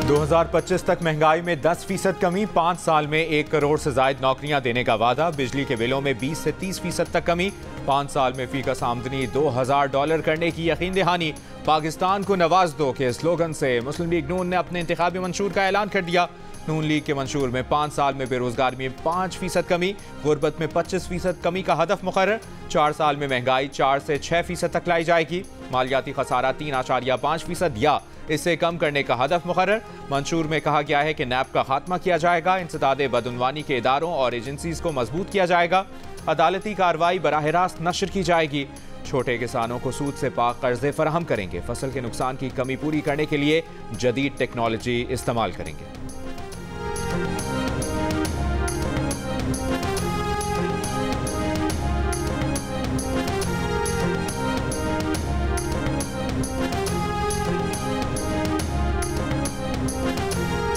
2025 तक महंगाई में 10% कमी, 5 साल में 1 करोड़ से ज्यादा नौकरियां देने का वादा। बिजली के बिलों में 20 से 30% तक कमी, 5 साल में फीकस आमदनी $2000 करने की यकीन दहानी। पाकिस्तान को नवाज दो के स्लोगन से मुस्लिम लीग नून ने अपने इंतखाबी मंशूर का ऐलान कर दिया। नून लीग के मंशूर में 5 साल में बेरोजगारी में 5% कमी, गुर्बत में 25% कमी का हदफ मुकर्रर। 4 साल में महंगाई 4 से 6% तक लाई जाएगी। मालियाती खसारा 3.5% या इससे कम करने का हदफ मुकर्रर। मंशूर में कहा गया है कि नैब का खात्मा किया जाएगा। इंसदादे बदउनवानी के इदारों और एजेंसीज को मजबूत किया जाएगा। अदालती कार्रवाई बराह रास्त नशर की जाएगी। छोटे किसानों को सूद से पाक कर्जे फराहम करेंगे। फसल के नुकसान की कमी पूरी करने के लिए जदीद टेक्नोलॉजी इस्तेमाल करेंगे।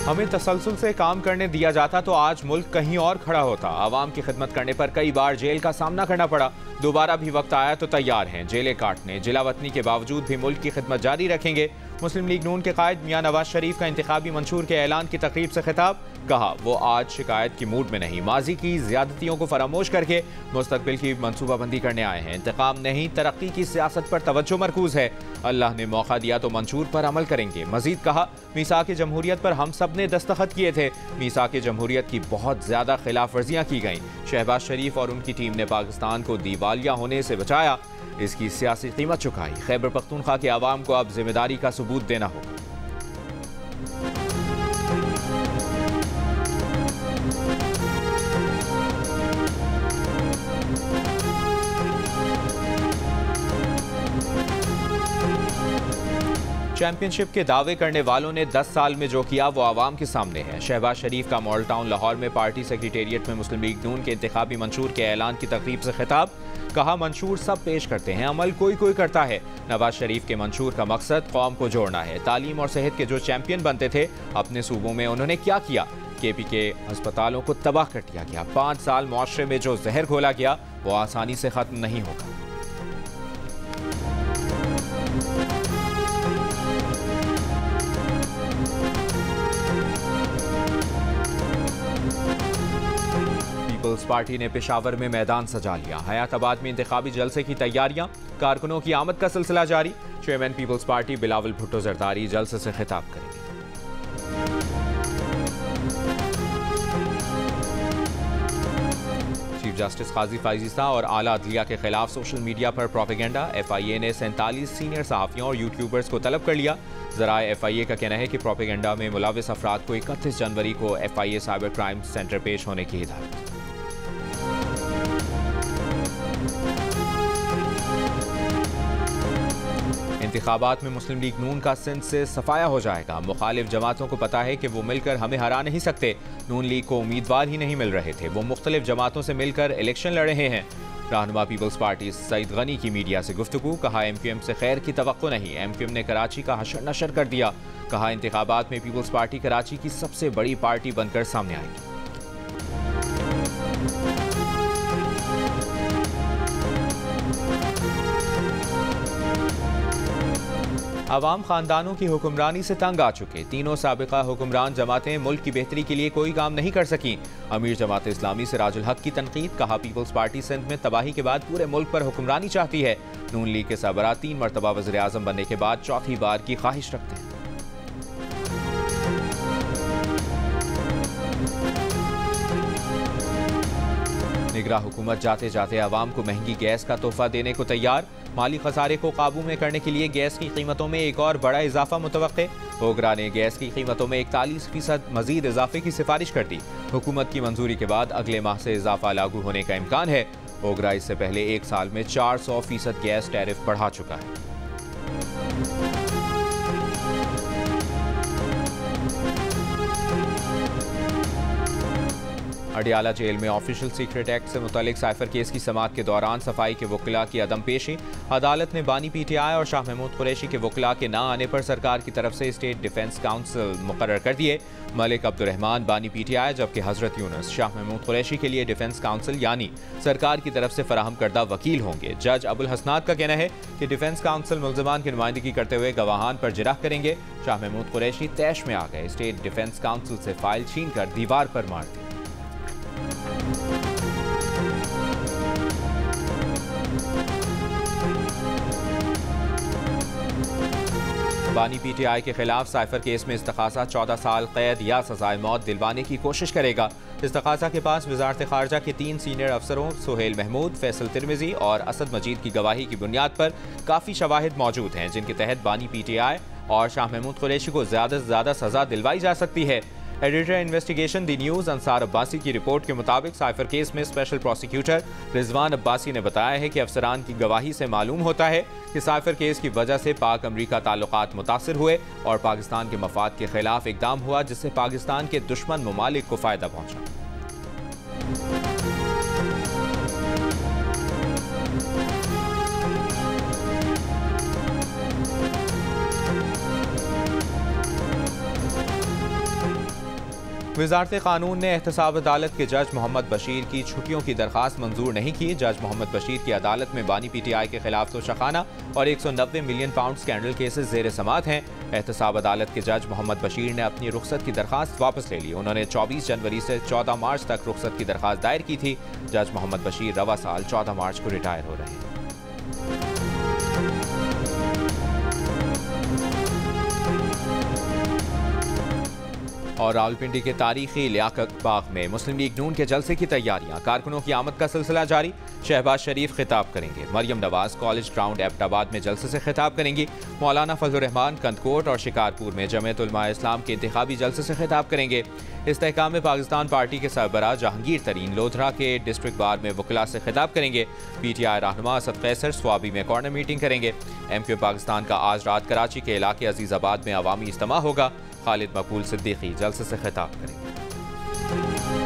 हमें तसलसल से काम करने दिया जाता तो आज मुल्क कहीं और खड़ा होता। आवाम की खिदमत करने पर कई बार जेल का सामना करना पड़ा। दोबारा भी वक्त आया तो तैयार हैं जेलें काटने। जिला वतनी के बावजूद भी मुल्क की खिदमत जारी रखेंगे। मुस्लिम लीग नून के कायद मियां नवाज शरीफ का इंतखाबी मंशूर के ऐलान की तकरीब से खिताब। कहा वो आज शिकायत की मूड में नहीं, माजी की ज्यादतियों को फरामोश करके मुस्तकबिल की मनसूबाबंदी करने आए हैं। इंतकाम नहीं, तरक्की की सियासत पर तवज्जो मरकूज है। अल्लाह ने मौका दिया तो मंशूर पर अमल करेंगे। मजीद कहा मीसाक जमहूरियत पर हम सब ने दस्तखत किए थे। मीसाक जमहूरियत की बहुत ज्यादा खिलाफ वर्जियां की गईं। शहबाज शरीफ और उनकी टीम ने पाकिस्तान को दिवालिया होने से बचाया, इसकी सियासी कीमत चुकाई। खैबर पख्तूनख्वा के अवाम को अब जिम्मेदारी का सबूत देना होगा। चैंपियनशिप के दावे करने वालों ने 10 साल में जो किया वो आवाम के सामने है। शहबाज शरीफ का मॉडल टाउन लाहौर में पार्टी सेक्रेटेरिएट में मुस्लिम लीग नून के इंतखाबी मंशूर के ऐलान की तकरीब से खिताब। कहा मंशूर सब पेश करते हैं, अमल कोई कोई करता है। नवाज शरीफ के मंशूर का मकसद कौम को जोड़ना है। तालीम और सेहत के जो चैंपियन बनते थे अपने सूबों में उन्होंने क्या किया? केपी के अस्पतालों को तबाह कर दिया गया। 5 साल मुआशरे में जो जहर घोला गया वो आसानी से खत्म नहीं होगा। पीपल्स पार्टी ने पेशावर में मैदान सजा लिया। हयाताबाद में इंतखाबी जलसे की तैयारियां, कारकुनों की आमद का सिलसिला जारी। Chairman people's party Bilawal Bhutto Zardari जलसे से खिताब करेंगे। चीफ जस्टिस काजी फाइजीसा और आला अदलिया के खिलाफ सोशल मीडिया पर प्रोपेगेंडा। FIA ने 47 सीनियर सहाफियों और यूट्यूबर्स को तलब कर लिया। ज़राए FIA का कहना है कि प्रोपेगेंडा में मुलविस अफराद को 31 जनवरी को FIA साइबर क्राइम सेंटर पेश होने की हिदायत। इंतखाबात में मुस्लिम लीग नून का सिंध से सफाया हो जाएगा। मुखालिफ जमातों को पता है कि वो मिलकर हमें हरा नहीं सकते। नून लीग को उम्मीदवार ही नहीं मिल रहे थे, वो मुख्तलिफ जमातों से मिलकर इलेक्शन लड़ रहे हैं। रहनुमा पीपल्स पार्टी सईद गनी की मीडिया से गुफ्तगू। कहा MQM से खैर की तवक्को नहीं। MQM ने कराची का हशर नशर कर दिया। कहा इंतखाबात में पीपल्स पार्टी कराची की सबसे बड़ी पार्टी बनकर सामने आएगी। अवाम खानदानों की हुक्मरानी से तंग आ चुके। तीनों साबिका हुक्मरान जमातें मुल्क की बेहतरी के लिए कोई काम नहीं कर सकी। अमीर जमात इस्लामी से राजुल हक की तनकीद। कहा पीपल्स पार्टी सिंध में तबाही के बाद पूरे मुल्क पर हुक्मरानी चाहती है। नून लीग के सरबराह 3 मरतबा वज़ीर आज़म बनने के बाद चौथी बार की ख्वाहिश रखते हैं। निगरान हुकूमत जाते जाते आवाम को महंगी गैस का तोहफा देने को तैयार। माली खसारे को काबू में करने के लिए गैस की कीमतों में एक और बड़ा इजाफा मुतवक्के। ओगरा ने गैस की कीमतों में 41% मजीद इजाफे की सिफारिश कर दी। हुकूमत की मंजूरी के बाद अगले माह से इजाफा लागू होने का इम्कान है। ओगरा इससे पहले 1 साल में 400% गैस टैरिफ बढ़ा चुका है। अडियाला जेल में ऑफिशियल सीक्रेट एक्ट से मुतालिक साइफर केस की समाअत के दौरान सफाई के वकला की अदम पेशी। अदालत ने बानी पीटीआई और शाह महमूद कुरैशी के वकला के ना आने पर सरकार की तरफ से स्टेट डिफेंस काउंसिल मुकर्रर कर दिए। मलिक अब्दुर्रहमान बानी पीटीआई जबकि हजरत यूनुस शाह महमूद कुरैशी के लिए डिफेंस काउंसिल यानी सरकार की तरफ से फराहम करदा वकील होंगे। जज अबुल हसनात का कहना है कि डिफेंस काउंसिल मुल्ज़िमान की नुमाइंदगी करते हुए गवाहान पर जिरह करेंगे। शाह महमूद कुरैशी तैश में आ गए, स्टेट डिफेंस काउंसिल से फाइल छीन कर दीवार पर मार दी। बानी पीटीआई के खिलाफ साइफर केस में इस्तखासा 14 साल कैद या सजाए मौत दिलवाने की कोशिश करेगा। इस्तखासा के पास वजारत खारजा के 3 सीनियर अफसरों सुहेल महमूद, फैसल तिरमिजी और असद मजीद की गवाही की बुनियाद पर काफ़ी शवाहिद मौजूद हैं जिनके तहत बानी पीटीआई और शाह महमूद कुरैशी को ज़्यादा से ज़्यादा सजा दिलवाई जा सकती है। एडिटर इन्वेस्टिगेशन दी न्यूज़ अंसार अब्बासी की रिपोर्ट के मुताबिक साइफर केस में स्पेशल प्रोसिक्यूटर रिजवान अब्बासी ने बताया है कि अफसरान की गवाही से मालूम होता है कि साइफर केस की वजह से पाक अमरीका ताल्लुकात मुतासिर हुए और पाकिस्तान के मफाद के खिलाफ इकदाम हुआ जिससे पाकिस्तान के दुश्मन ममालिक को फ़ायदा पहुंचा। वजारत कानून ने एहतसाब अदालत के जज मोहम्मद बशीर की छुट्टियों की दरख्वास्त मंजूर नहीं की। जज मोहम्मद बशीर की अदालत में बानी पीटीआई के खिलाफ तोशाखाना और 190 मिलियन पाउंड स्कैंडल केसेस जेर समाअत हैं। एहतसाब अदालत के जज मोहम्मद बशीर ने अपनी रुख्सत की दरख्वास्त वापस ले ली। उन्होंने 24 जनवरी से 14 मार्च तक रुख्सत की दरख्वास्त दायर की थी। जज मोहम्मद बशीर रवा साल 14 मार्च को रिटायर हो रहे हैं। और रावलपिंडी के तारीखी लियाकत बाग में मुस्लिम लीग नून के जलसे की तैयारियां, कारकुनों की आमद का सिलसिला जारी। शहबाज शरीफ खिताब करेंगे। मरियम नवाज कॉलेज ग्राउंड एबटाबाद में जलसे से खिताब करेंगी। मौलाना फजलुर रहमान कंदकोट और शिकारपुर में जमीयत उलमा इस्लाम के इंतखाबी जलसे से खिताब करेंगे। इस्तेहकाम पाकिस्तान पार्टी के सरबराह जहांगीर तरीन लोधरा के डिस्ट्रिक्ट बार में वकला से खिताब करेंगे। पीटीआई रहनुमा असद कैसर स्वाबी में कॉर्नर मीटिंग करेंगे। MQ पाकिस्तान का आज रात कराची के इलाके अजीजाबाद में अवामी इज्तिमा होगा। खालिद मकबूल सिद्दीकी जलसे से खिताब करेंगे।